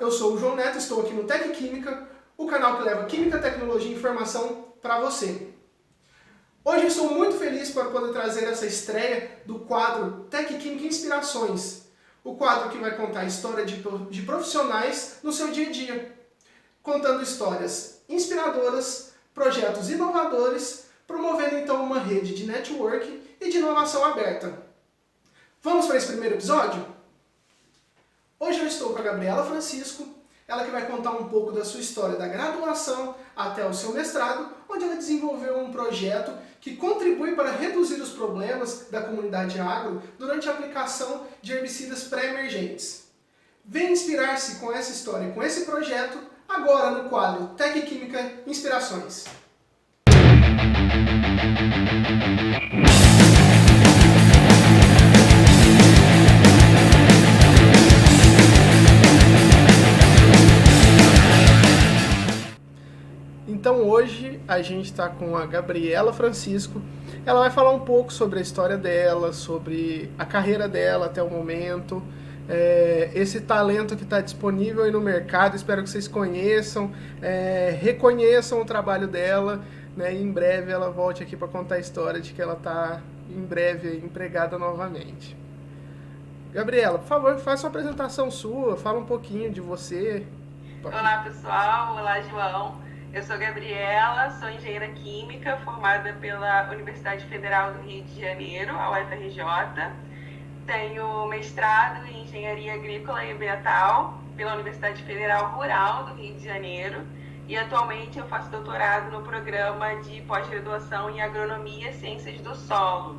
eu sou o João Neto, estou aqui no Tec Química, o canal que leva química, tecnologia e informação para você. Hoje eu estou muito feliz por poder trazer essa estreia do quadro Tec Química Inspirações, o quadro que vai contar a história de profissionais no seu dia a dia, contando histórias inspiradoras, projetos inovadores, promovendo então uma rede de network e de inovação aberta. Vamos para esse primeiro episódio? Hoje eu estou com a Gabriela Francisco, ela que vai contar um pouco da sua história da graduação até o seu mestrado, onde ela desenvolveu um projeto que contribui para reduzir os problemas da comunidade agro durante a aplicação de herbicidas pré-emergentes. Venha inspirar-se com essa história, com esse projeto, agora no quadro Tec Química Inspirações. Então hoje a gente está com a Gabriela Francisco. Ela vai falar um pouco sobre a história dela, sobre a carreira dela até o momento, esse talento que está disponível aí no mercado. Espero que vocês conheçam, reconheçam o trabalho dela, né? E em breve ela volte aqui para contar a história de que ela está em breve empregada novamente. Gabriela, por favor, faça uma apresentação sua, fala um pouquinho de você. Olá pessoal, olá João. Eu sou Gabriela, sou engenheira química formada pela Universidade Federal do Rio de Janeiro, a UFRJ. Tenho mestrado em Engenharia Agrícola e Ambiental pela Universidade Federal Rural do Rio de Janeiro e atualmente eu faço doutorado no programa de pós-graduação em Agronomia e Ciências do Solo.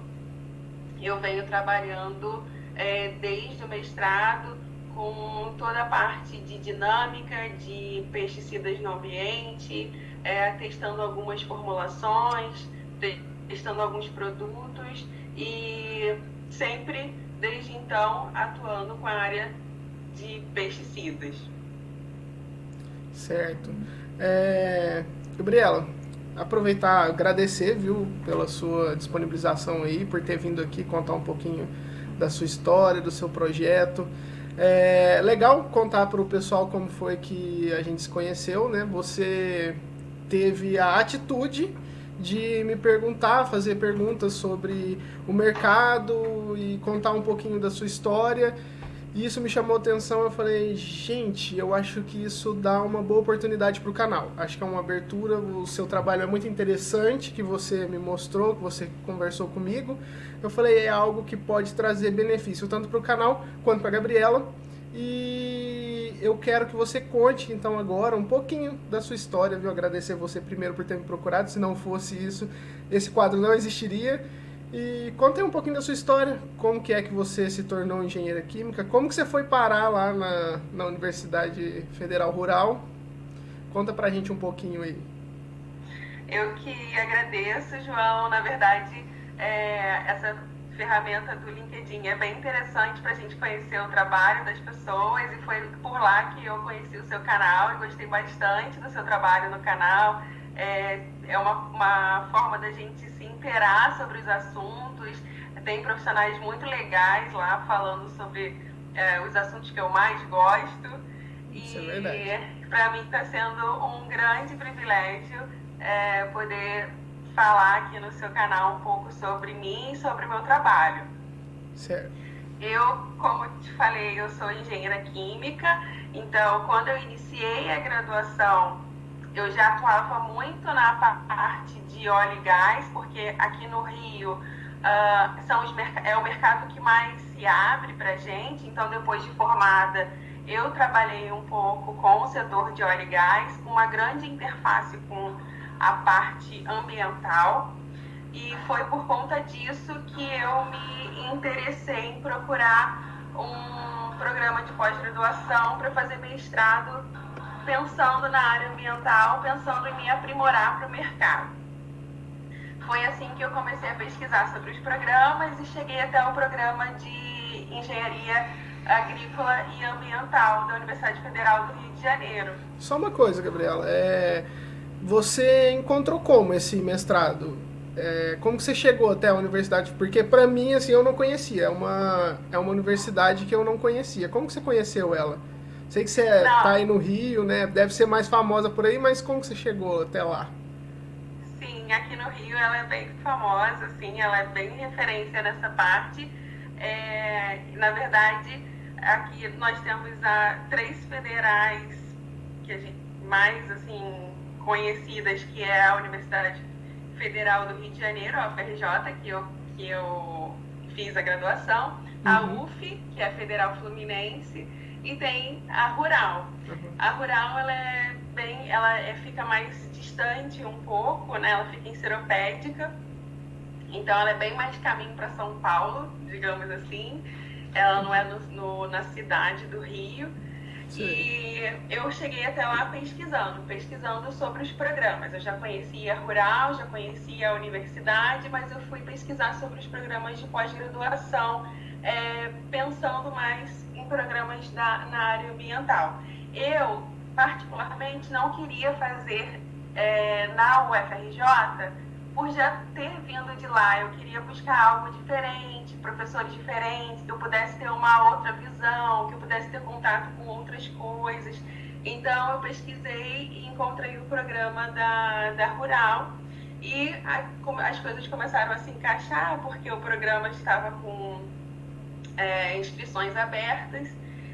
Eu venho trabalhando desde o mestrado com toda a parte de dinâmica de pesticidas no ambiente, testando algumas formulações, testando alguns produtos e sempre, desde então, atuando com a área de pesticidas. Certo. Gabriela, aproveitar, agradecer, viu, pela sua disponibilização aí, por ter vindo aqui contar um pouquinho da sua história, do seu projeto. É legal contar para o pessoal como foi que a gente se conheceu, né? Você teve a atitude de me perguntar, fazer perguntas sobre o mercado e contar um pouquinho da sua história. E isso me chamou a atenção. Eu falei, gente, eu acho que isso dá uma boa oportunidade para o canal. Acho que é uma abertura, o seu trabalho é muito interessante, que você me mostrou, que você conversou comigo. Eu falei, é algo que pode trazer benefício tanto para o canal quanto para a Gabriela. E eu quero que você conte, então, agora um pouquinho da sua história, viu? Agradecer você primeiro por ter me procurado. Se não fosse isso, esse quadro não existiria. E conta aí um pouquinho da sua história, como que é que você se tornou engenheira química, como que você foi parar lá na Universidade Federal Rural. Conta pra gente um pouquinho aí. Eu que agradeço, João. Na verdade, essa ferramenta do LinkedIn é bem interessante para a gente conhecer o trabalho das pessoas, e foi por lá que eu conheci o seu canal e gostei bastante do seu trabalho no canal. É uma forma da gente se inteirar sobre os assuntos. Tem profissionais muito legais lá falando sobre os assuntos que eu mais gosto. Isso é verdade. Para mim está sendo um grande privilégio poder falar aqui no seu canal um pouco sobre mim e sobre o meu trabalho. Certo. Eu, como te falei, eu sou engenheira química, então quando eu iniciei a graduação, eu já atuava muito na parte de óleo e gás, porque aqui no Rio é o mercado que mais se abre para a gente. Então, depois de formada, eu trabalhei um pouco com o setor de óleo e gás, uma grande interface com a parte ambiental, e foi por conta disso que eu me interessei em procurar um programa de pós-graduação para fazer mestrado, pensando na área ambiental, pensando em me aprimorar para o mercado. Foi assim que eu comecei a pesquisar sobre os programas e cheguei até o programa de Engenharia Agrícola e Ambiental da Universidade Federal do Rio de Janeiro. Só uma coisa, Gabriela, você encontrou como esse mestrado? Como que você chegou até a universidade? Porque para mim, assim, eu não conhecia, é uma universidade que eu não conhecia. Como que você conheceu ela? Sei que você tá Não, aí no Rio, né? Deve ser mais famosa por aí, mas como que você chegou até lá? sim, aqui no Rio ela é bem famosa, assim, ela é bem referência nessa parte. Na verdade, aqui nós temos três federais que a gente, mais assim conhecidas, que é a Universidade Federal do Rio de Janeiro, a UFRJ, que eu fiz a graduação, a Uhum. UF, que é a Federal Fluminense, e tem a Rural. Uhum. A Rural fica mais distante um pouco, né? Ela fica em Seropédica, então ela é bem mais caminho para São Paulo, digamos assim. Ela não é na cidade do Rio. Sei. E eu cheguei até lá pesquisando sobre os programas. Eu já conhecia a Rural, já conhecia a universidade, mas eu fui pesquisar sobre os programas de pós-graduação, pensando mais em programas na área ambiental. Eu, particularmente, não queria fazer na UFRJ, por já ter vindo de lá. Eu queria buscar algo diferente, professores diferentes, que eu pudesse ter uma outra visão, que eu pudesse ter contato com outras coisas. Então eu pesquisei e encontrei o programa da Rural, e as coisas começaram a se encaixar, porque o programa estava com inscrições abertas,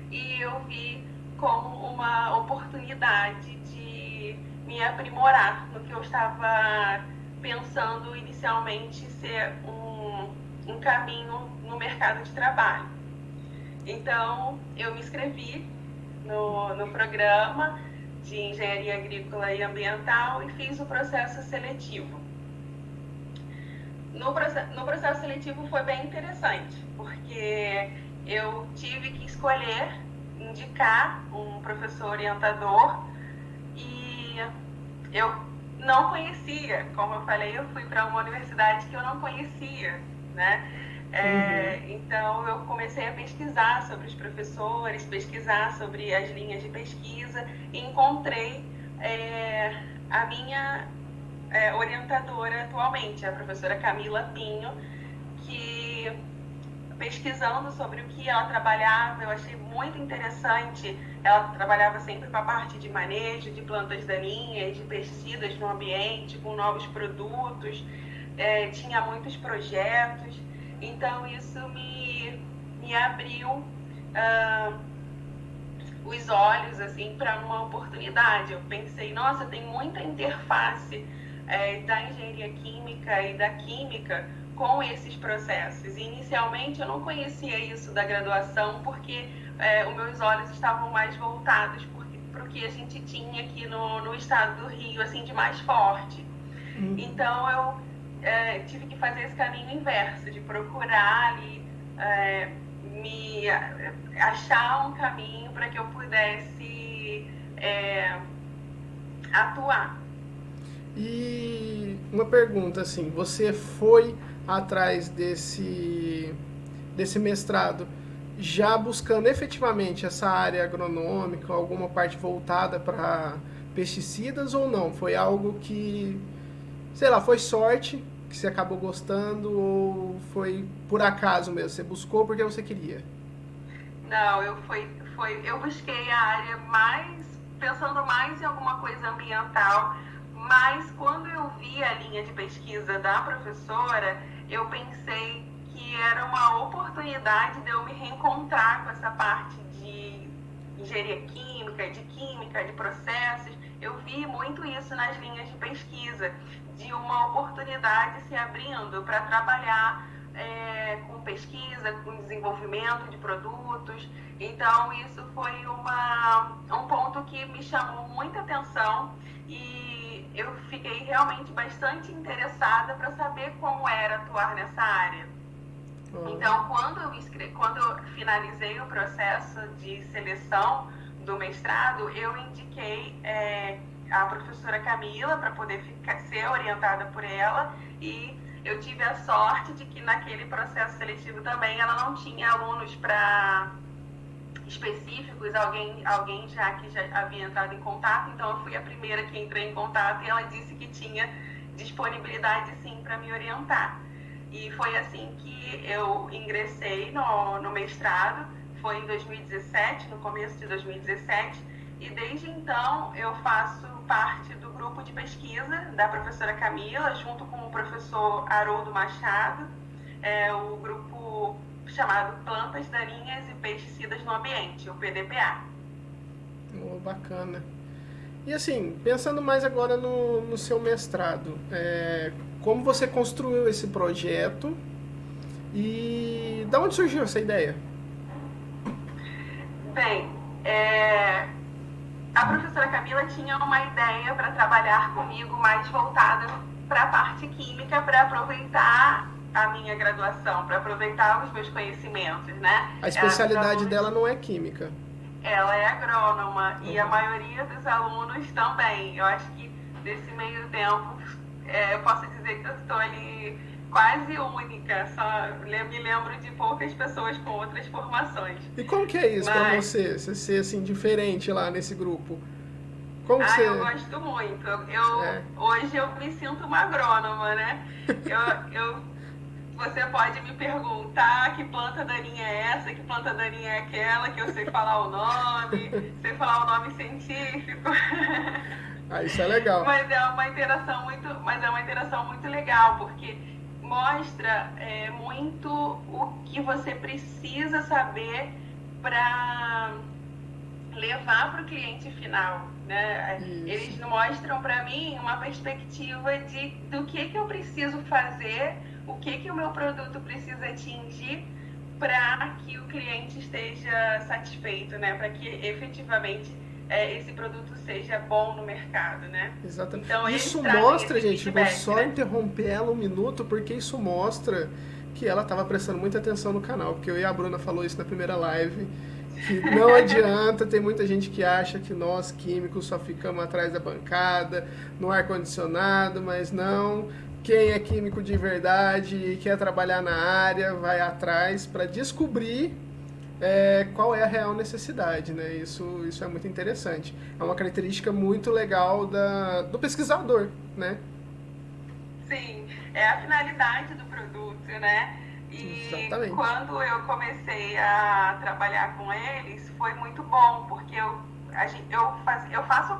e eu vi como uma oportunidade de me aprimorar no que eu estava pensando inicialmente ser um caminho no mercado de trabalho. Então, eu me inscrevi no programa de Engenharia Agrícola e Ambiental e fiz o processo seletivo. No processo seletivo foi bem interessante, porque eu tive que escolher, indicar um professor orientador, e eu não conhecia, como eu falei, eu fui para uma universidade que eu não conhecia, né? Uhum. Então eu comecei a pesquisar sobre os professores, pesquisar sobre as linhas de pesquisa, e encontrei a minha orientadora atualmente, a professora Camila Pinho, que, pesquisando sobre o que ela trabalhava, eu achei muito interessante. Ela trabalhava sempre com a parte de manejo de plantas daninhas, de pesticidas no ambiente, com novos produtos, tinha muitos projetos. Então isso me abriu os olhos assim para uma oportunidade. Eu pensei, nossa, tem muita interface da engenharia química e da química com esses processos. E inicialmente eu não conhecia isso da graduação, porque os meus olhos estavam mais voltados para o que a gente tinha aqui no estado do Rio, assim, de mais forte. Uhum. Então eu tive que fazer esse caminho inverso, de procurar ali me achar um caminho para que eu pudesse atuar. E uma pergunta assim, você foi atrás desse mestrado já buscando efetivamente essa área agronômica, alguma parte voltada para pesticidas ou não? Foi algo que, sei lá, foi sorte que você acabou gostando ou foi por acaso mesmo? Você buscou porque você queria? Não, eu busquei a área mais, pensando mais em alguma coisa ambiental, mas quando eu vi a linha de pesquisa da professora, eu pensei que era uma oportunidade de eu me reencontrar com essa parte de engenharia química, de processos. Eu vi muito isso nas linhas de pesquisa, de uma oportunidade se abrindo para trabalhar com pesquisa, com desenvolvimento de produtos. Então, isso foi um ponto que me chamou muita atenção, e eu fiquei realmente bastante interessada para saber como era atuar nessa área. Ah, Então, quando eu finalizei o processo de seleção do mestrado, eu indiquei a professora Camila para poder ser orientada por ela, e eu tive a sorte de que naquele processo seletivo também ela não tinha alunos para específicos, alguém já que já havia entrado em contato, então eu fui a primeira que entrei em contato, e ela disse que tinha disponibilidade sim para me orientar. E foi assim que eu ingressei no mestrado. foi em 2017, no começo de 2017, e desde então eu faço parte do grupo de pesquisa da professora Camila, junto com o professor Haroldo Machado, o grupo chamado Plantas Daninhas e Pesticidas no Ambiente, o PDPA. Oh, bacana. E assim, pensando mais agora no seu mestrado, como você construiu esse projeto e de onde surgiu essa ideia? Bem, a professora Camila tinha uma ideia para trabalhar comigo mais voltada para a parte química, para aproveitar a minha graduação, para aproveitar os meus conhecimentos, né? A especialidade dela não é química. Ela é agrônoma e a maioria dos alunos também. Eu acho que nesse meio tempo, eu posso dizer que eu estou ali quase única, só me lembro de poucas pessoas com outras formações. E como que é isso para você ser assim, diferente lá nesse grupo? Como que você... Eu gosto muito. Hoje eu me sinto uma agrônoma, né? Você pode me perguntar que planta daninha é essa, que planta daninha é aquela, que eu sei falar o nome, sei falar o nome científico. Isso é legal. Mas é uma interação muito legal, porque mostra muito o que você precisa saber para levar para o cliente final, né? Eles mostram para mim uma perspectiva do que eu preciso fazer, o que o meu produto precisa atingir para que o cliente esteja satisfeito, né? Para que efetivamente esse produto seja bom no mercado, né? Exatamente. Então, isso mostra, gente, feedback, vou só interromper ela um minuto, porque isso mostra que ela estava prestando muita atenção no canal, porque eu e a Bruna falou isso na primeira live, que não adianta, tem muita gente que acha que nós químicos só ficamos atrás da bancada, no ar-condicionado, mas não. Quem é químico de verdade e quer trabalhar na área, vai atrás para descobrir qual é a real necessidade, né? Isso é muito interessante. É uma característica muito legal do pesquisador, né? Sim, é a finalidade do produto, né? E exatamente. Quando eu comecei a trabalhar com eles, foi muito bom, porque eu faço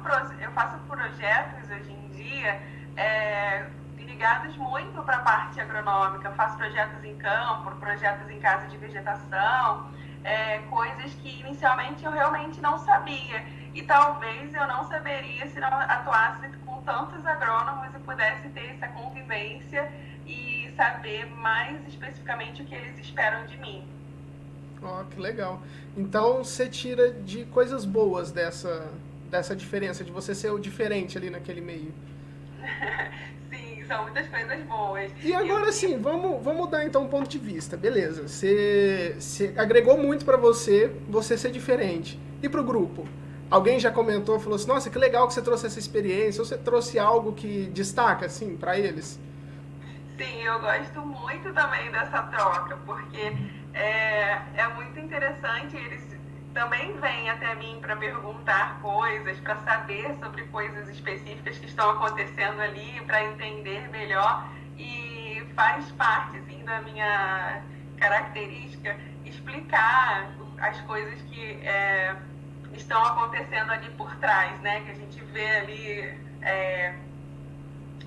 projetos hoje em dia ligados muito para a parte agronômica. Eu faço projetos em campo, projetos em casa de vegetação, coisas que inicialmente eu realmente não sabia. E talvez eu não saberia se não atuasse com tantos agrônomos e pudesse ter essa convivência e saber mais especificamente o que eles esperam de mim. Que legal. Então você tira de coisas boas dessa diferença, de você ser o diferente ali naquele meio. Sim, são muitas coisas boas. E agora sim, vamos mudar então o ponto de vista. Beleza, você agregou muito para você ser diferente. E pro grupo? Alguém já comentou, falou assim, nossa, que legal que você trouxe essa experiência, ou você trouxe algo que destaca, assim, para eles? Sim, eu gosto muito também dessa troca, porque é muito interessante, eles também vêm até mim para perguntar coisas, para saber sobre coisas específicas que estão acontecendo ali, para entender melhor, e faz parte, assim, da minha característica explicar as coisas que estão acontecendo ali por trás, né? Que a gente vê ali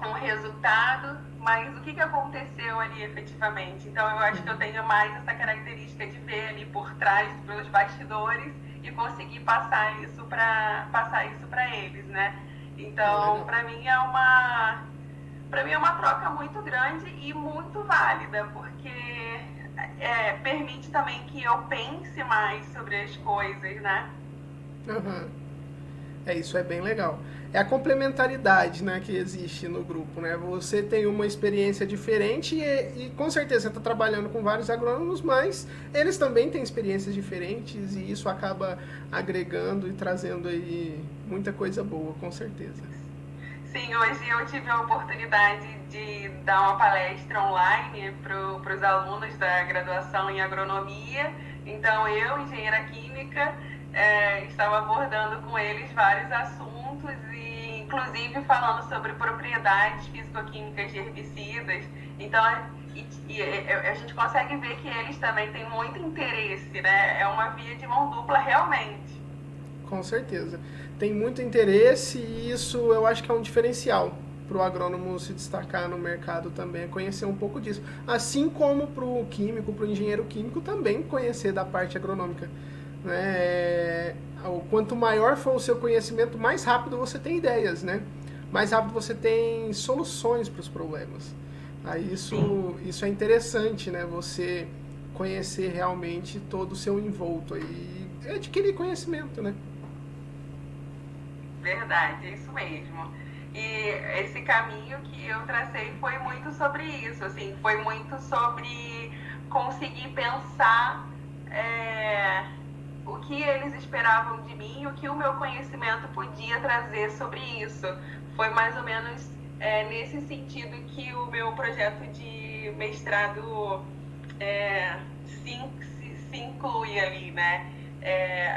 um resultado, mas o que aconteceu ali efetivamente? Então eu acho que eu tenho mais essa característica de ver ali por trás, pelos bastidores, e conseguir passar isso para eles, né? Então para mim é uma troca muito grande e muito válida, porque permite também que eu pense mais sobre as coisas, né? Uhum. Isso é bem legal. É a complementaridade, né, que existe no grupo, né? Você tem uma experiência diferente e com certeza você está trabalhando com vários agrônomos, mas eles também têm experiências diferentes e isso acaba agregando e trazendo aí muita coisa boa, com certeza. Sim, hoje eu tive a oportunidade de dar uma palestra online para os alunos da graduação em agronomia. Então eu, engenheira química, estava abordando com eles vários assuntos e inclusive falando sobre propriedades físico-químicas de herbicidas. Então, a gente consegue ver que eles também têm muito interesse, né? É uma via de mão dupla realmente. Com certeza. Tem muito interesse e isso eu acho que é um diferencial para o agrônomo se destacar no mercado também, é conhecer um pouco disso. Assim como para o químico, para o engenheiro químico também conhecer da parte agronômica. Né? Quanto maior for o seu conhecimento, mais rápido você tem ideias, né? Mais rápido você tem soluções para os problemas. Aí isso é interessante, né? Você conhecer realmente todo o seu envolto aí, adquirir conhecimento, né? Verdade, é isso mesmo. E esse caminho que eu tracei foi muito sobre isso, assim, foi muito sobre conseguir pensar o que eles esperavam de mim, o que o meu conhecimento podia trazer sobre isso. Foi mais ou menos nesse sentido que o meu projeto de mestrado se inclui ali, né?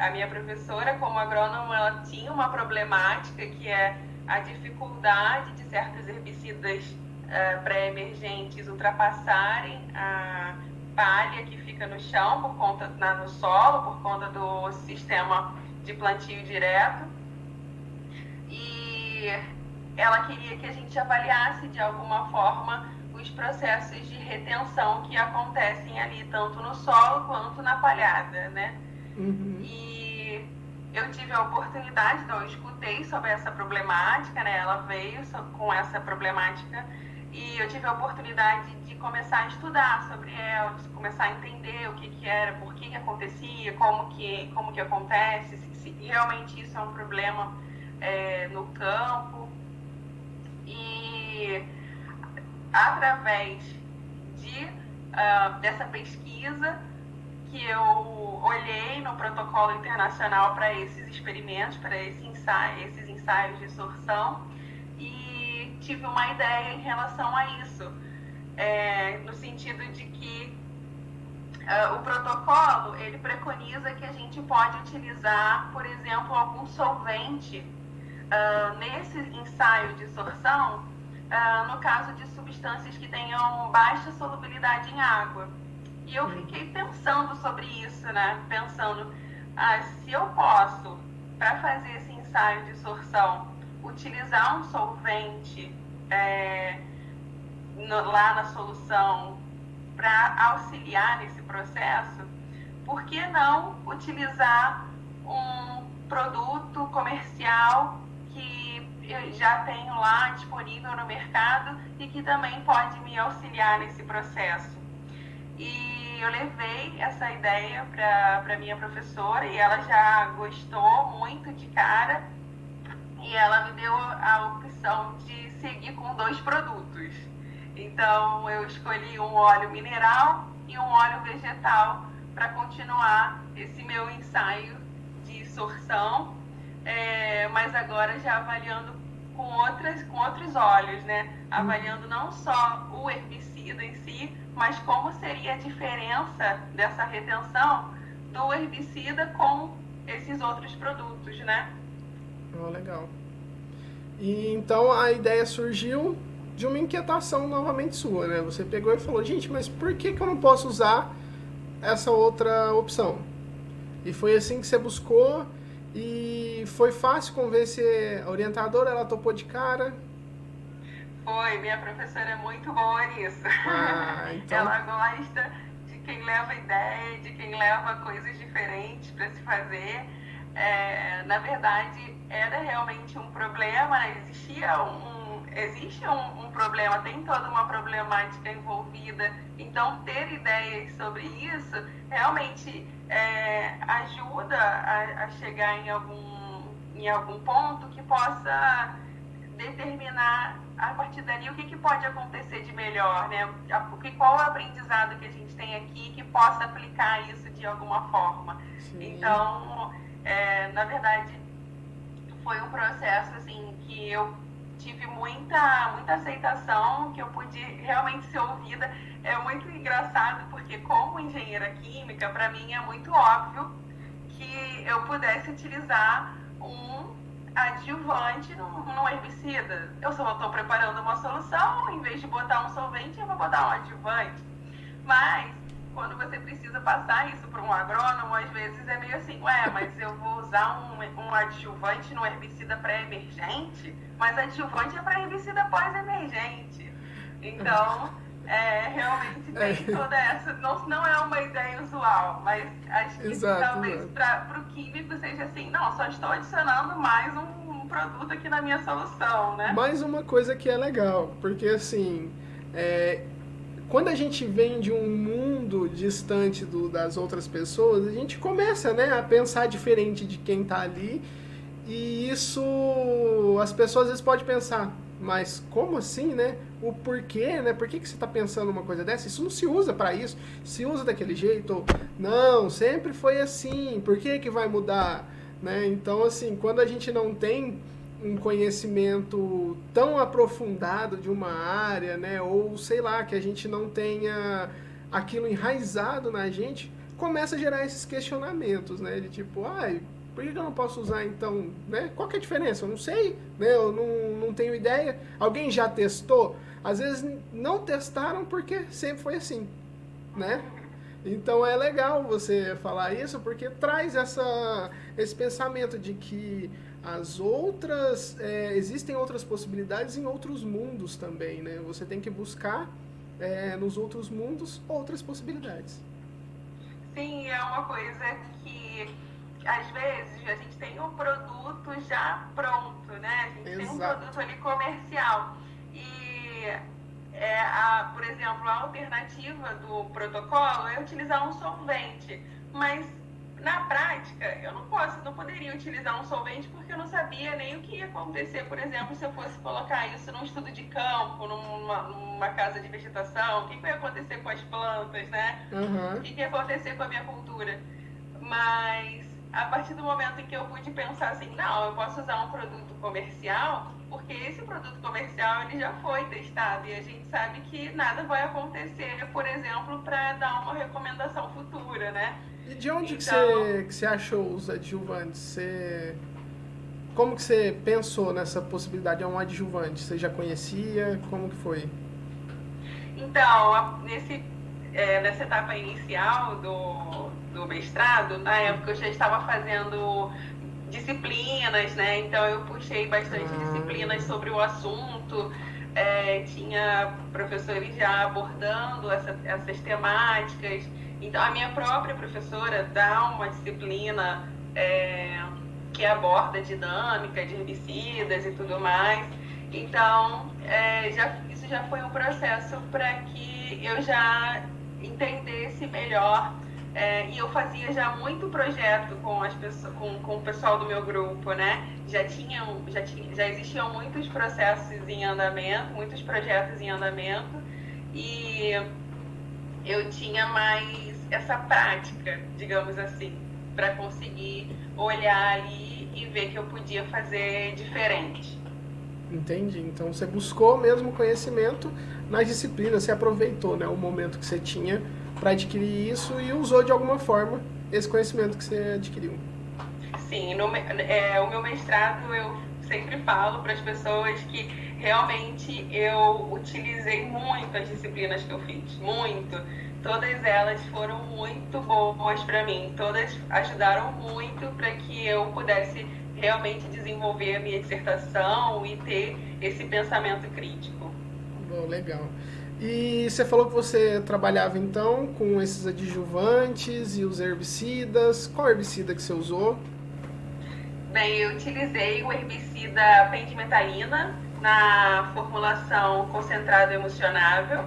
A minha professora, como agrônoma, ela tinha uma problemática que é a dificuldade de certos herbicidas pré-emergentes ultrapassarem a palha que fica no chão, no solo, por conta do sistema de plantio direto. E ela queria que a gente avaliasse de alguma forma os processos de retenção que acontecem ali, tanto no solo quanto na palhada, né? Uhum. E eu tive a oportunidade, então eu escutei sobre essa problemática, né? Ela veio com essa problemática e eu tive a oportunidade de começar a estudar sobre ela, de começar a entender o que era, por que acontecia, como que acontece, se realmente isso é um problema no campo. E através dessa pesquisa que eu olhei no protocolo internacional para esses experimentos, para esses ensaios de sorção, e tive uma ideia em relação a isso, no sentido de que o protocolo ele preconiza que a gente pode utilizar, por exemplo, algum solvente nesse ensaio de sorção, no caso de substâncias que tenham baixa solubilidade em água. E eu fiquei pensando sobre isso, né? Pensando, se eu posso, para fazer esse ensaio de sorção, utilizar um solvente lá na solução para auxiliar nesse processo, por que não utilizar um produto comercial que eu já tenho lá disponível no mercado e que também pode me auxiliar nesse processo? E eu levei essa ideia para minha professora e ela já gostou muito de cara e ela me deu a opção de seguir com 2 produtos. Então eu escolhi um óleo mineral e um óleo vegetal para continuar esse meu ensaio de sorção, mas agora já avaliando com outros olhos, né? Avaliando não só o herbicida em si, mas como seria a diferença dessa retenção do herbicida com esses outros produtos, né? Legal. E então a ideia surgiu de uma inquietação novamente sua, né? Você pegou e falou, gente, mas por que eu não posso usar essa outra opção? E foi assim que você buscou e foi fácil convencer a orientadora, ela topou de cara? Foi, minha professora é muito boa nisso. Então... Ela gosta de quem leva ideia, de quem leva coisas diferentes para se fazer. Na verdade, era realmente um problema, né? Existe um problema, tem toda uma problemática envolvida. Então, ter ideias sobre isso realmente ajuda a chegar em algum ponto que possa determinar a partir dali o que pode acontecer de melhor, né? Qual é o aprendizado que a gente tem aqui que possa aplicar isso de alguma forma. Sim. Então, na verdade, foi um processo assim que eu tive muita aceitação, que eu pude realmente ser ouvida. É muito engraçado porque, como engenheira química, para mim é muito óbvio que eu pudesse utilizar um adjuvante num herbicida. Eu só estou preparando uma solução, em vez de botar um solvente, eu vou botar um adjuvante. Mas, quando você precisa passar isso para um agrônomo, às vezes é meio assim, mas eu vou usar um adjuvante no herbicida pré-emergente, mas adjuvante é para herbicida pós-emergente. Então, realmente tem toda essa... Não é uma ideia usual, mas acho que talvez para o químico seja assim, não, só estou adicionando mais um produto aqui na minha solução, né? Mais uma coisa que é legal, porque assim, quando a gente vem de um mundo distante das outras pessoas, a gente começa, né, a pensar diferente de quem está ali, e isso as pessoas às vezes podem pensar, mas como assim, né? O porquê, né? Por que você está pensando uma coisa dessa? Isso não se usa para isso, se usa daquele jeito, ou, não, sempre foi assim, por que vai mudar? Né? Então, assim, quando a gente não tem um conhecimento tão aprofundado de uma área, né? Ou sei lá, que a gente não tenha aquilo enraizado na gente, começa a gerar esses questionamentos, né? De tipo, por que eu não posso usar então, né? Qual que é a diferença? Eu não sei, né? Eu não tenho ideia. Alguém já testou? Às vezes não testaram porque sempre foi assim, né? Então é legal você falar isso porque traz esse pensamento de que existem outras possibilidades em outros mundos também, né? Você tem que buscar nos outros mundos outras possibilidades. Sim, é uma coisa que às vezes a gente tem um produto já pronto, né? A gente tem um produto ali comercial e por exemplo, a alternativa do protocolo é utilizar um solvente, mas na prática eu não poderia utilizar um solvente porque eu não sabia nem o que ia acontecer, por exemplo, se eu fosse colocar isso num estudo de campo, numa casa de vegetação, o que ia acontecer com as plantas, né? Uhum. O que ia acontecer com a minha cultura. Mas a partir do momento em que eu pude pensar assim, não, eu posso usar um produto comercial, porque esse produto comercial ele já foi testado e a gente sabe que nada vai acontecer, por exemplo, para dar uma recomendação futura, né? E de onde que você achou os adjuvantes? Como que você pensou nessa possibilidade de um adjuvante? Você já conhecia? Como que foi? Então, nessa etapa inicial do mestrado, na época eu já estava fazendo disciplinas, né? Então eu puxei bastante disciplinas sobre o assunto, tinha professores já abordando essas temáticas. Então a minha própria professora dá uma disciplina que aborda dinâmica de herbicidas e tudo mais. Então isso já foi um processo para que eu já entendesse melhor. E eu fazia já muito projeto com as pessoas, com o pessoal do meu grupo, né? Já existiam muitos processos em andamento, muitos projetos em andamento, e eu tinha mais essa prática, digamos assim, para conseguir olhar ali e ver que eu podia fazer diferente. Entendi. Então você buscou mesmo conhecimento nas disciplinas, você aproveitou, né, o momento que você tinha para adquirir isso e usou de alguma forma esse conhecimento que você adquiriu. Sim, o meu mestrado eu sempre falo para as pessoas que realmente eu utilizei muito as disciplinas que eu fiz, muito. Todas elas foram muito boas para mim, todas ajudaram muito para que eu pudesse realmente desenvolver a minha dissertação e ter esse pensamento crítico. Bom, legal. E você falou que você trabalhava então com esses adjuvantes e os herbicidas. Qual herbicida que você usou? Bem, eu utilizei o herbicida pendimetalina na formulação concentrado emulsionável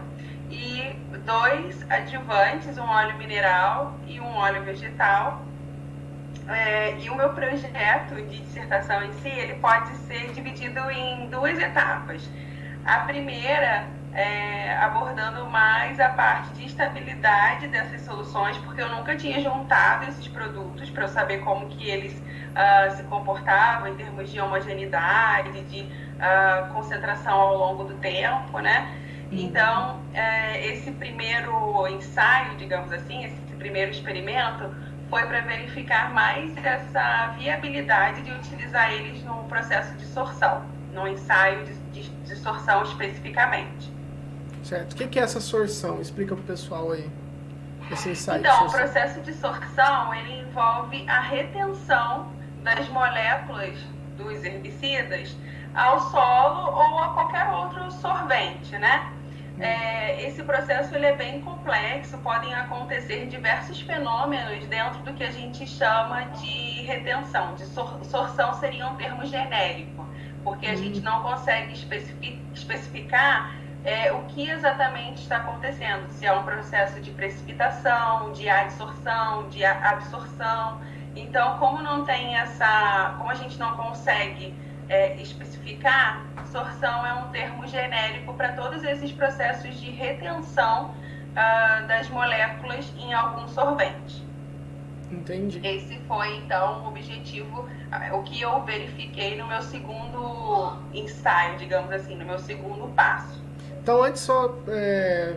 e 2 adjuvantes, um óleo mineral e um óleo vegetal. E o meu projeto de dissertação em si, ele pode ser dividido em 2 etapas. A primeira abordando mais a parte de estabilidade dessas soluções, porque eu nunca tinha juntado esses produtos para eu saber como que eles se comportavam em termos de homogeneidade, de concentração ao longo do tempo, né? Então, esse primeiro ensaio, digamos assim, esse primeiro experimento, foi para verificar mais essa viabilidade de utilizar eles no processo de sorção, no ensaio de sorção especificamente. Certo. O que é essa sorção? Explica para o pessoal aí. Esse ensaio de Então, o sorção. processo de sorção, ele envolve a retenção das moléculas dos herbicidas ao solo ou a qualquer outro solvente, né? Esse processo ele é bem complexo, podem acontecer diversos fenômenos dentro do que a gente chama de retenção. De sorção seria um termo genérico, porque a gente não consegue especificar o que exatamente está acontecendo, se é um processo de precipitação, de adsorção, de absorção. Então, como a gente não consegue especificar, sorção é um termo genérico para todos esses processos de retenção das moléculas em algum sorvente. Entendi. Esse foi, então, o objetivo, o que eu verifiquei no meu segundo ensaio, digamos assim, no meu segundo passo. Então, antes só,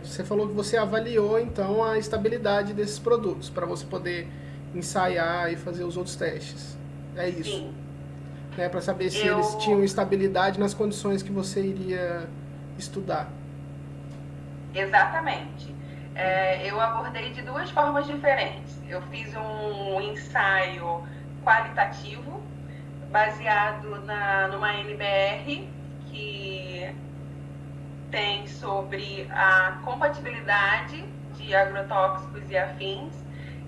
você falou que você avaliou, então, a estabilidade desses produtos, para você poder ensaiar e fazer os outros testes. É isso? Sim. Né, para saber se eles tinham estabilidade nas condições que você iria estudar. Exatamente. Eu abordei de duas formas diferentes. Eu fiz um ensaio qualitativo, baseado numa NBR, que tem sobre a compatibilidade de agrotóxicos e afins.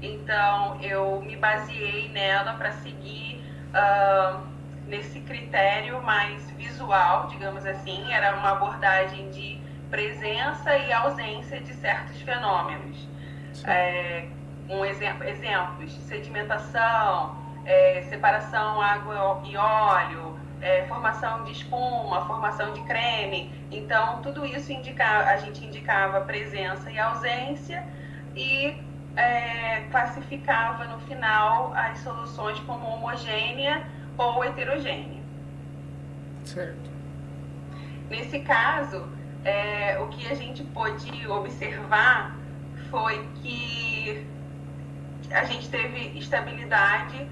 Então, eu me baseei nela para seguir nesse critério mais visual, digamos assim. Era uma abordagem de presença e ausência de certos fenômenos. Exemplos: sedimentação, separação água e óleo, formação de espuma, formação de creme. Então, tudo isso a gente indicava presença e ausência e classificava no final as soluções como homogênea ou heterogênea. Certo. Nesse caso, o que a gente pôde observar foi que a gente teve estabilidade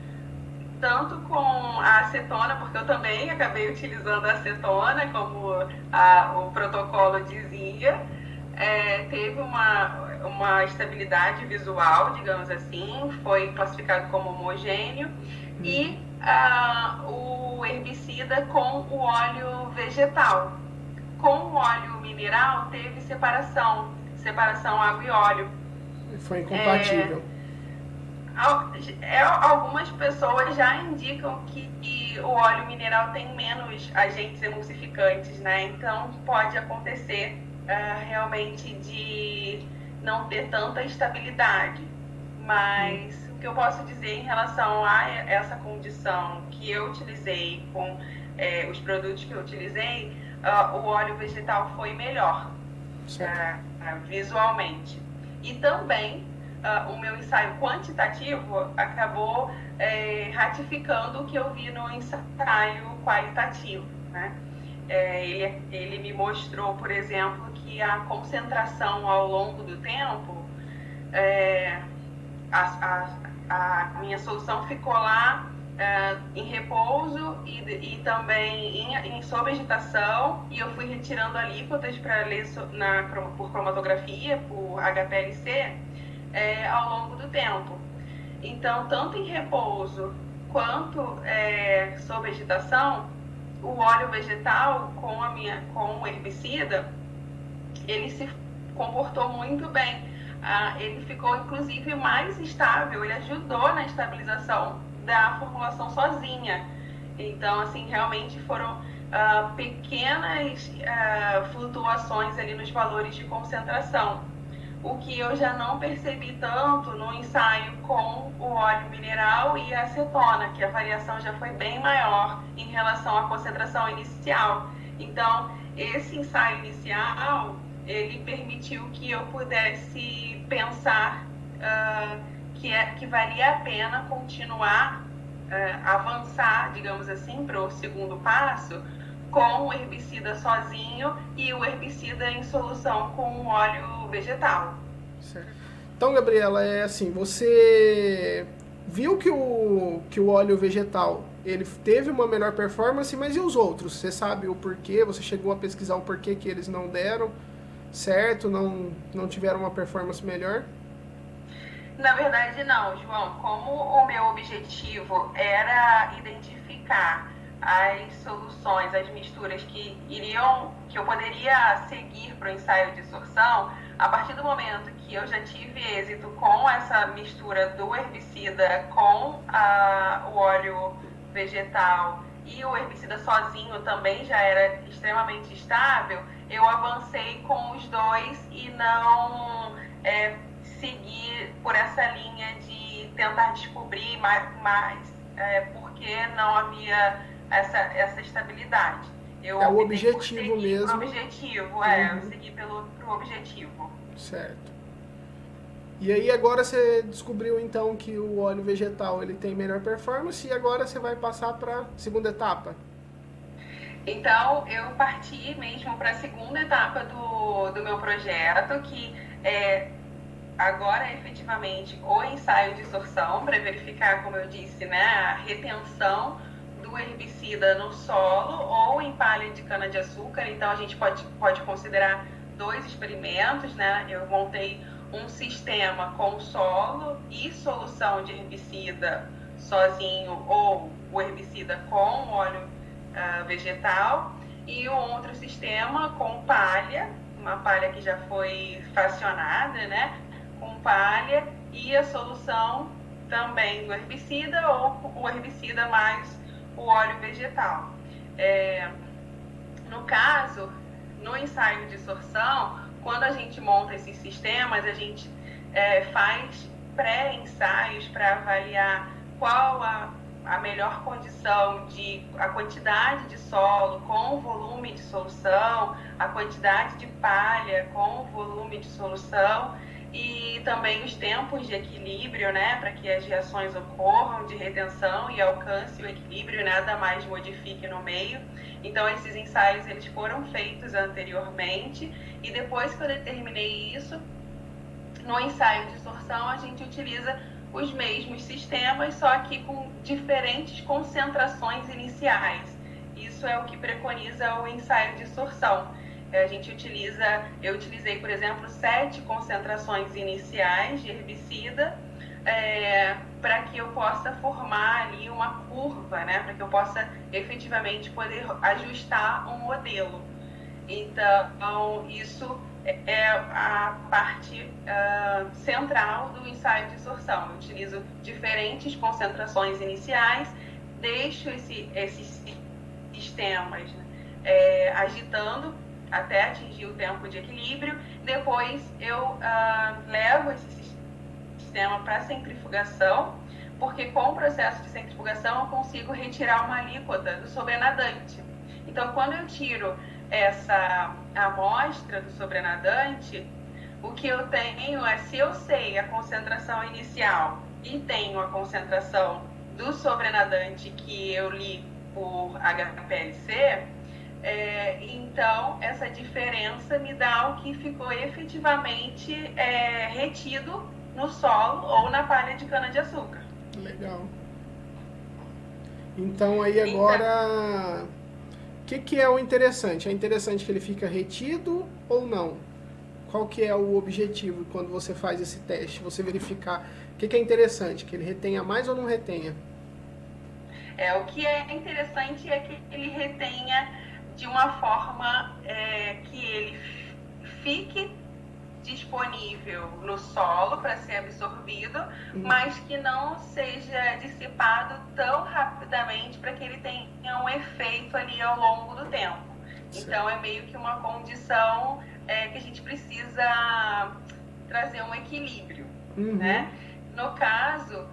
tanto com a acetona, porque eu também acabei utilizando a acetona, como o protocolo dizia. Teve uma estabilidade visual, digamos assim, foi classificado como homogêneo, e o herbicida com o óleo vegetal. Com o óleo mineral teve separação água e óleo. Foi incompatível. Algumas pessoas já indicam que o óleo mineral tem menos agentes emulsificantes, né? Então pode acontecer realmente de não ter tanta estabilidade. Mas o que eu posso dizer em relação a essa condição que eu utilizei com os produtos que eu utilizei, o óleo vegetal foi melhor visualmente. E também o meu ensaio quantitativo acabou ratificando o que eu vi no ensaio qualitativo, né? Ele me mostrou, por exemplo, que a concentração ao longo do tempo, a minha solução ficou lá em repouso e também em sob-agitação, e eu fui retirando alíquotas para ler por cromatografia, por HPLC, ao longo do tempo. Então, tanto em repouso quanto sob agitação, o óleo vegetal com o herbicida, ele se comportou muito bem. Ele ficou, inclusive, mais estável, ele ajudou na estabilização da formulação sozinha. Então, assim, realmente foram pequenas flutuações ali nos valores de concentração. O que eu já não percebi tanto no ensaio com o óleo mineral e a acetona, que a variação já foi bem maior em relação à concentração inicial. Então, esse ensaio inicial, ele permitiu que eu pudesse pensar que valia a pena continuar, avançar, digamos assim, para o segundo passo, com o herbicida sozinho e o herbicida em solução com óleo vegetal. Certo. Então, Gabriela, assim, você viu que o óleo vegetal ele teve uma melhor performance, mas e os outros? Você sabe o porquê? Você chegou a pesquisar o porquê que eles não deram certo, não tiveram uma performance melhor? Na verdade, não, João. Como o meu objetivo era identificar as soluções, as misturas que eu poderia seguir para o ensaio de sorção, a partir do momento que eu já tive êxito com essa mistura do herbicida com o óleo vegetal e o herbicida sozinho também já era extremamente estável, eu avancei com os dois e não seguir por essa linha de tentar descobrir mais por que não havia essa estabilidade. Eu É o objetivo mesmo. Objetivo, eu segui pro objetivo. Certo. E aí agora você descobriu então que o óleo vegetal ele tem melhor performance e agora você vai passar para a segunda etapa. Então eu parti mesmo para a segunda etapa do meu projeto, que é agora efetivamente o ensaio de sorção para verificar, como eu disse, né, a retenção do herbicida no solo ou em palha de cana-de-açúcar. Então a gente pode considerar dois experimentos, né? Eu montei um sistema com solo e solução de herbicida sozinho ou o herbicida com óleo vegetal, e um outro sistema com palha, uma palha que já foi fracionada, né? Com palha e a solução também do herbicida ou o herbicida mais o óleo vegetal. No caso, no ensaio de sorção, quando a gente monta esses sistemas, a gente faz pré-ensaios para avaliar qual a melhor condição a quantidade de solo com o volume de solução, a quantidade de palha com o volume de solução e também os tempos de equilíbrio, né, para que as reações ocorram de retenção e alcance o equilíbrio, nada mais modifique no meio. Então esses ensaios eles foram feitos anteriormente e depois que eu determinei isso, no ensaio de sorção a gente utiliza os mesmos sistemas, só que com diferentes concentrações iniciais. Isso é o que preconiza o ensaio de sorção. Eu utilizei, por exemplo, 7 concentrações iniciais de herbicida para que eu possa formar ali uma curva, né? Para que eu possa efetivamente poder ajustar um modelo. Então, isso é a parte central do ensaio de sorção. Eu utilizo diferentes concentrações iniciais, deixo esses sistemas agitando até atingir o tempo de equilíbrio. Depois eu levo esse sistema para centrifugação, porque com o processo de centrifugação eu consigo retirar uma alíquota do sobrenadante. Então, quando eu tiro essa amostra do sobrenadante, o que eu tenho se eu sei a concentração inicial e tenho a concentração do sobrenadante que eu li por HPLC, então essa diferença me dá o que ficou efetivamente retido no solo ou na palha de cana-de-açúcar. Legal. Então aí agora, o que é o interessante? É interessante que ele fica retido ou não? Qual que é o objetivo quando você faz esse teste? Você verificar o que é interessante, que ele retenha mais ou não retenha? O que é interessante é que ele retenha de uma forma que ele fique disponível no solo para ser absorvido, mas que não seja dissipado tão rapidamente para que ele tenha um efeito ali ao longo do tempo. Certo. Então é meio que uma condição que a gente precisa trazer um equilíbrio, né? No caso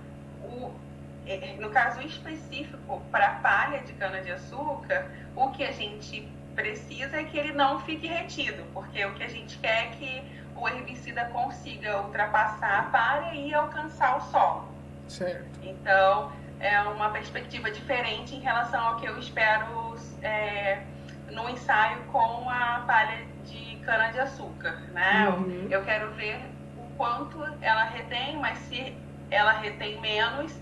específico para a palha de cana-de-açúcar, o que a gente precisa é que ele não fique retido, porque o que a gente quer é que o herbicida consiga ultrapassar a palha e alcançar o solo. Certo. Então, é uma perspectiva diferente em relação ao que eu espero no ensaio com a palha de cana-de-açúcar, né? Eu quero ver o quanto ela retém, mas se ela retém menos,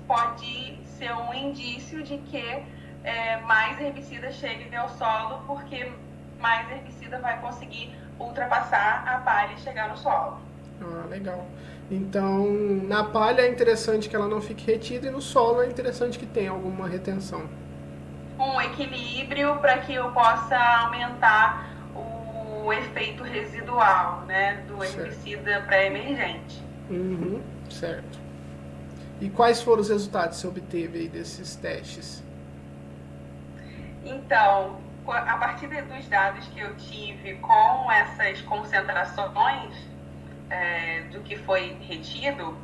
pode ser um indício de que mais herbicida chegue ao solo, porque mais herbicida vai conseguir ultrapassar a palha e chegar no solo. Ah, legal. Então, na palha é interessante que ela não fique retida e no solo é interessante que tenha alguma retenção. Um equilíbrio para que eu possa aumentar o efeito residual, né, do herbicida pré-emergente. Uhum, certo. E quais foram os resultados que você obteve aí desses testes? Então, a partir dos dados que eu tive com essas concentrações do que foi retido,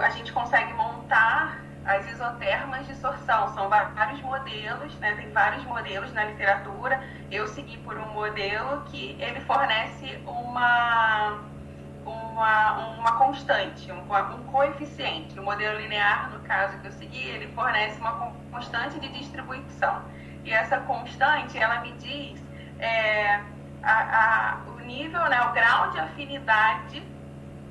a gente consegue montar as isotermas de sorção. São vários modelos, né? Tem vários modelos na literatura. Eu segui por um modelo que ele fornece uma constante, um coeficiente. No modelo linear, no caso que eu segui, ele fornece uma constante de distribuição. E essa constante, ela me diz o nível, né, o grau de afinidade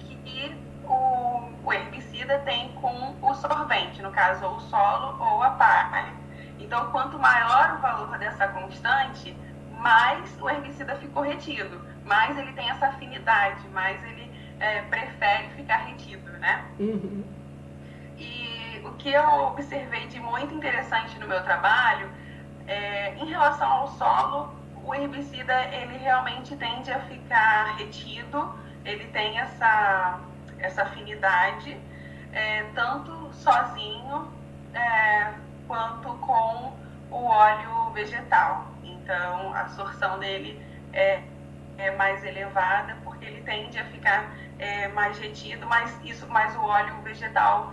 que o herbicida tem com o solvente, no caso, ou o solo ou a palha. Então, quanto maior o valor dessa constante, mais o herbicida ficou retido, mais ele tem essa afinidade, mais ele prefere ficar retido, né? Uhum. E o que eu observei de muito interessante no meu trabalho, em relação ao solo, o herbicida ele realmente tende a ficar retido, ele tem essa afinidade, tanto sozinho quanto com o óleo vegetal. Então, a absorção dele é mais elevada, porque ele tende a ficar mais retido, mas o óleo vegetal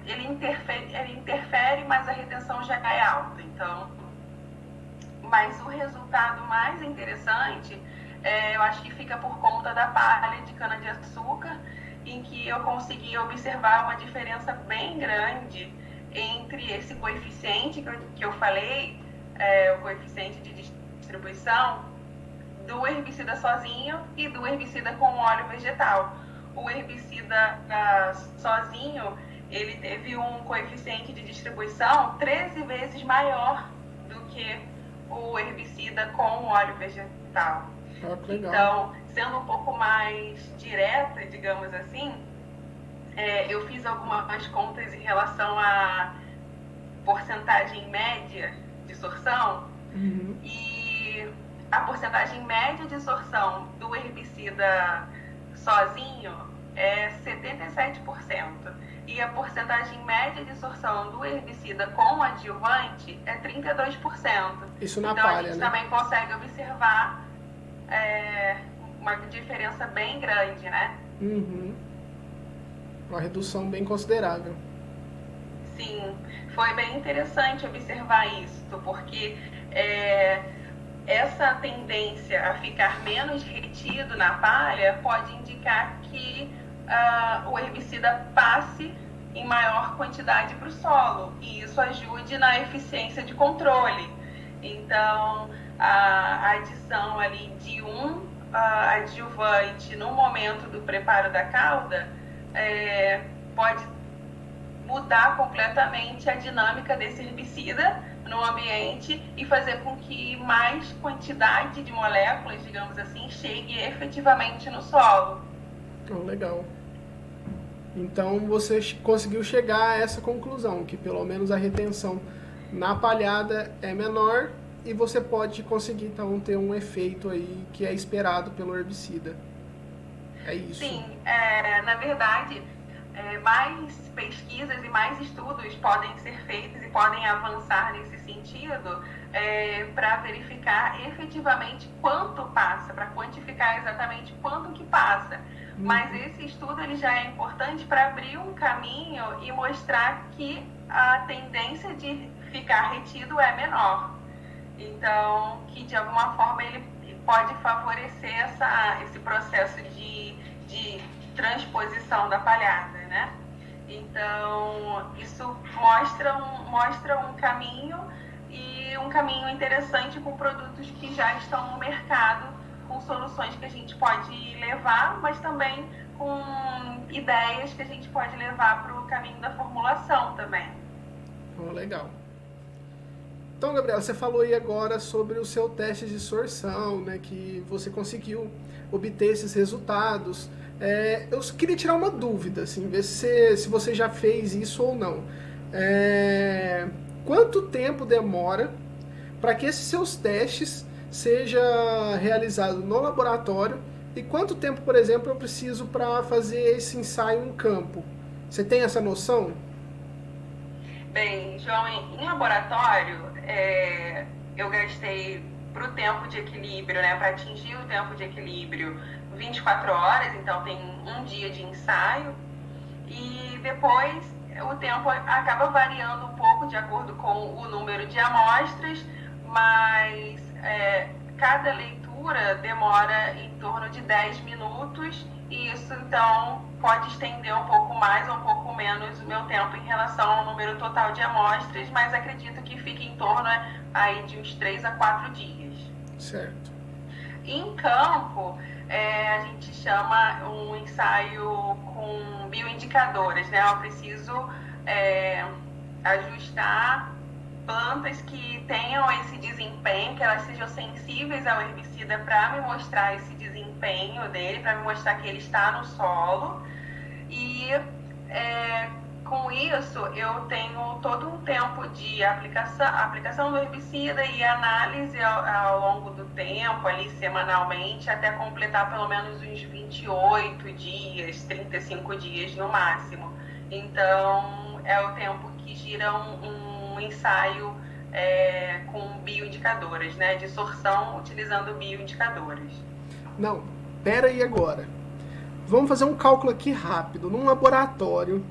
ele interfere, mas a retenção já é alta. Então, mas o resultado mais interessante, eu acho que fica por conta da palha de cana-de-açúcar, em que eu consegui observar uma diferença bem grande entre esse coeficiente que eu falei, o coeficiente de distribuição, do herbicida sozinho e do herbicida com óleo vegetal. O herbicida sozinho, ele teve um coeficiente de distribuição 13 vezes maior do que o herbicida com óleo vegetal. Ah, que legal. Então, sendo um pouco mais direta, digamos assim, eu fiz algumas contas em relação à porcentagem média de sorção. Uhum. E a porcentagem média de sorção do herbicida sozinho é 77%. E a porcentagem média de sorção do herbicida com adjuvante é 32%. Isso na então, palha, a gente né? também consegue observar uma diferença bem grande, né? Uhum. Uma redução bem considerável. Sim, foi bem interessante observar isso, porque essa tendência a ficar menos retido na palha pode indicar que o herbicida passe em maior quantidade para o solo, e isso ajude na eficiência de controle. Então, a adição ali de um adjuvante no momento do preparo da cauda pode mudar completamente a dinâmica desse herbicida no ambiente e fazer com que mais quantidade de moléculas, digamos assim, chegue efetivamente no solo. Oh, legal. Então você conseguiu chegar a essa conclusão, que pelo menos a retenção na palhada é menor e você pode conseguir então ter um efeito aí que é esperado pelo herbicida. É isso. Sim, na verdade, mais pesquisas e mais estudos podem ser feitos e podem avançar nesse sentido para verificar efetivamente quanto passa, para quantificar exatamente quanto que passa. Mas esse estudo ele já é importante para abrir um caminho e mostrar que a tendência de ficar retido é menor. Então, que de alguma forma ele pode favorecer esse processo de transposição da palhada, né? Então, isso mostra um caminho, e um caminho interessante com produtos que já estão no mercado com soluções que a gente pode levar, mas também com ideias que a gente pode levar para o caminho da formulação também. Oh, legal. Então, Gabriela, você falou aí agora sobre o seu teste de sorção, né, que você conseguiu obter esses resultados. Eu queria tirar uma dúvida, assim, ver se você já fez isso ou não. Quanto tempo demora para que esses seus testes seja realizado no laboratório e quanto tempo, por exemplo, eu preciso para fazer esse ensaio em campo? Você tem essa noção? Bem, João, em laboratório, eu gastei para o tempo de equilíbrio, né, para atingir o tempo de equilíbrio, 24 horas, então tem um dia de ensaio, e depois o tempo acaba variando um pouco de acordo com o número de amostras, mas cada leitura demora em torno de 10 minutos, e isso então pode estender um pouco mais ou um pouco menos o meu tempo em relação ao número total de amostras, mas acredito que fique em torno aí de uns 3 a 4 dias. Certo. Em campo, a gente chama um ensaio com bioindicadoras, né? Eu preciso ajustar plantas que tenham esse desempenho, que elas sejam sensíveis ao herbicida para me mostrar esse desempenho dele, para me mostrar que ele está no solo. E com isso eu tenho todo um tempo de aplicação do herbicida e análise ao longo do tempo, ali semanalmente, até completar pelo menos uns 28 dias, 35 dias no máximo. Então é o tempo que gira um ensaio com bioindicadoras, né, de sorção utilizando bioindicadoras. Não, pera aí agora. Vamos fazer um cálculo aqui rápido. Num laboratório.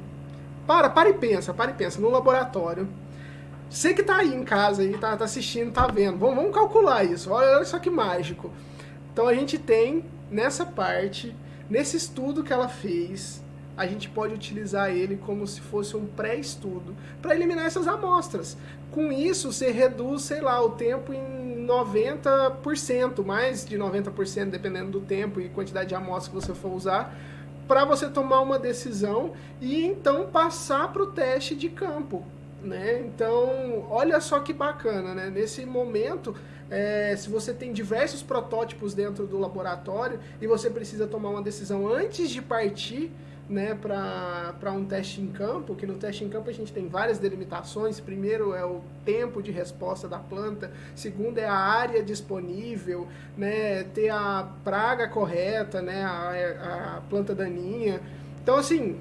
Para e pensa. Num laboratório. Você que tá aí em casa, aí, tá assistindo, tá vendo. Vamos calcular isso. Olha só que mágico. Então a gente tem, nessa parte, nesse estudo que ela fez, a gente pode utilizar ele como se fosse um pré-estudo para eliminar essas amostras. Com isso, você reduz, sei lá, o tempo em 90%, mais de 90%, dependendo do tempo e quantidade de amostras que você for usar, para você tomar uma decisão e então passar para o teste de campo, né? Então, olha só que bacana, né? Nesse momento, se você tem diversos protótipos dentro do laboratório e você precisa tomar uma decisão antes de partir, né, para um teste em campo, que no teste em campo a gente tem várias delimitações. Primeiro é o tempo de resposta da planta, segundo é a área disponível, né, ter a praga correta, né, a planta daninha. Então, assim,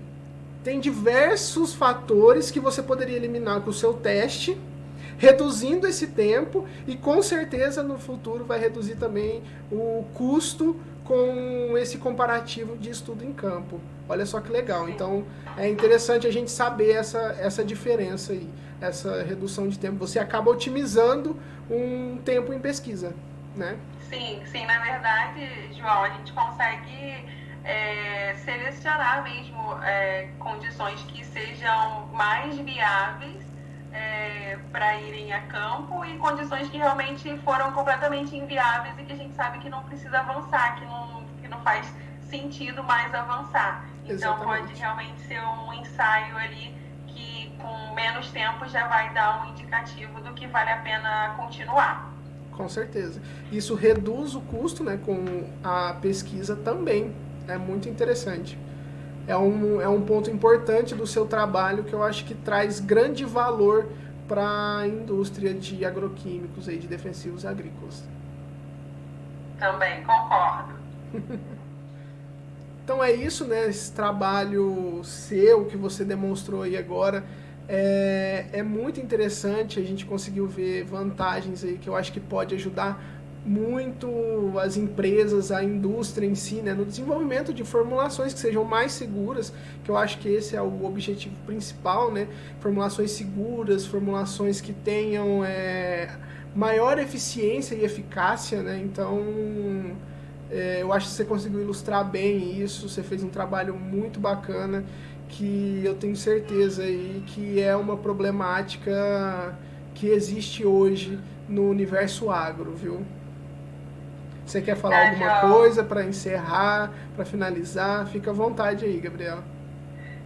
tem diversos fatores que você poderia eliminar com o seu teste, reduzindo esse tempo, e com certeza no futuro vai reduzir também o custo com esse comparativo de estudo em campo. Olha só que legal. Sim. Então é interessante a gente saber essa diferença aí, essa redução de tempo. Você acaba otimizando um tempo em pesquisa, né? Sim, na verdade, João, a gente consegue selecionar mesmo condições que sejam mais viáveis para irem a campo, e condições que realmente foram completamente inviáveis e que a gente sabe que não precisa avançar, que não faz sentido mais avançar. Então Exatamente. pode realmente ser um ensaio ali que com menos tempo já vai dar um indicativo do que vale a pena continuar. Com certeza. Isso reduz o custo, né, com a pesquisa também. É muito interessante. É um ponto importante do seu trabalho que eu acho que traz grande valor para a indústria de agroquímicos e de defensivos agrícolas. Também concordo. Então é isso, né? Esse trabalho seu que você demonstrou aí agora é muito interessante. A gente conseguiu ver vantagens aí que eu acho que pode ajudar muito as empresas, a indústria em si, né, no desenvolvimento de formulações que sejam mais seguras, que eu acho que esse é o objetivo principal, né? Formulações seguras, formulações que tenham maior eficiência e eficácia, né? Então, eu acho que você conseguiu ilustrar bem isso, você fez um trabalho muito bacana, que eu tenho certeza aí que é uma problemática que existe hoje no universo agro, viu? Você quer falar Tá, alguma João. coisa para encerrar, para finalizar? Fica à vontade aí, Gabriela.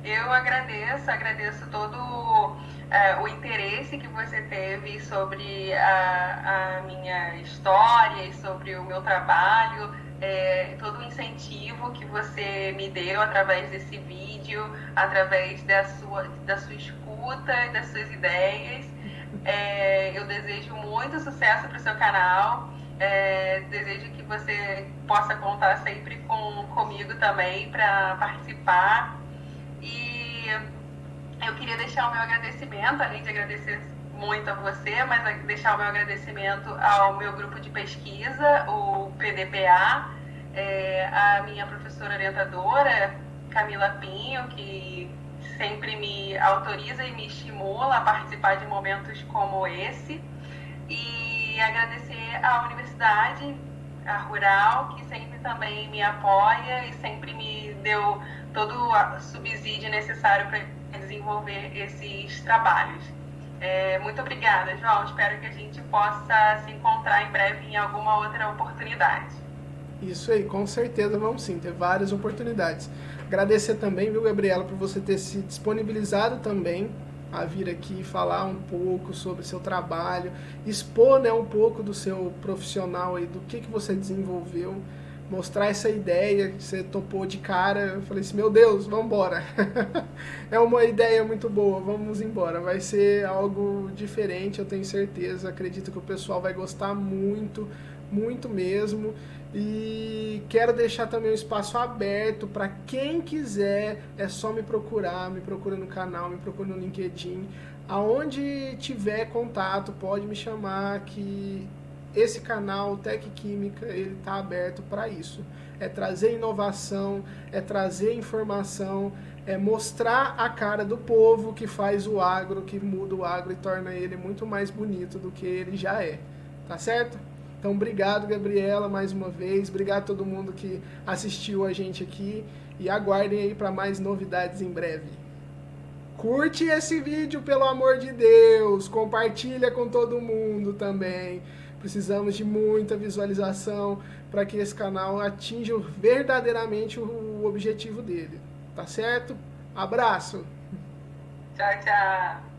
Eu agradeço todo o interesse que você teve sobre a minha história e sobre o meu trabalho, todo o incentivo que você me deu através desse vídeo, através da sua escuta e das suas ideias. Eu desejo muito sucesso para o seu canal. Desejo que você possa contar sempre comigo também para participar. E eu queria deixar o meu agradecimento, além de agradecer muito a você, mas deixar o meu agradecimento ao meu grupo de pesquisa, o PDPA, a minha professora orientadora, Camila Pinho, que sempre me autoriza e me estimula a participar de momentos como esse. E agradecer à universidade, a Rural, que sempre também me apoia e sempre me deu todo o subsídio necessário para desenvolver esses trabalhos. Muito obrigada, João. Espero que a gente possa se encontrar em breve em alguma outra oportunidade. Isso aí, com certeza vamos sim, ter várias oportunidades. Agradecer também, viu, Gabriela, por você ter se disponibilizado também a vir aqui falar um pouco sobre seu trabalho, expor, né, um pouco do seu profissional aí, do que você desenvolveu, mostrar essa ideia que você topou de cara. Eu falei assim, meu Deus, vamos embora. É uma ideia muito boa, vamos embora. Vai ser algo diferente, eu tenho certeza. Acredito que o pessoal vai gostar muito, muito mesmo. E quero deixar também o espaço aberto para quem quiser, é só me procura no canal, me procura no LinkedIn, aonde tiver contato, pode me chamar que esse canal Tec Química, ele está aberto para isso. É trazer inovação, é trazer informação, é mostrar a cara do povo que faz o agro, que muda o agro e torna ele muito mais bonito do que ele já é. Tá certo? Então, obrigado, Gabriela, mais uma vez. Obrigado a todo mundo que assistiu a gente aqui. E aguardem aí para mais novidades em breve. Curte esse vídeo, pelo amor de Deus. Compartilha com todo mundo também. Precisamos de muita visualização para que esse canal atinja verdadeiramente o objetivo dele. Tá certo? Abraço! Tchau, tchau!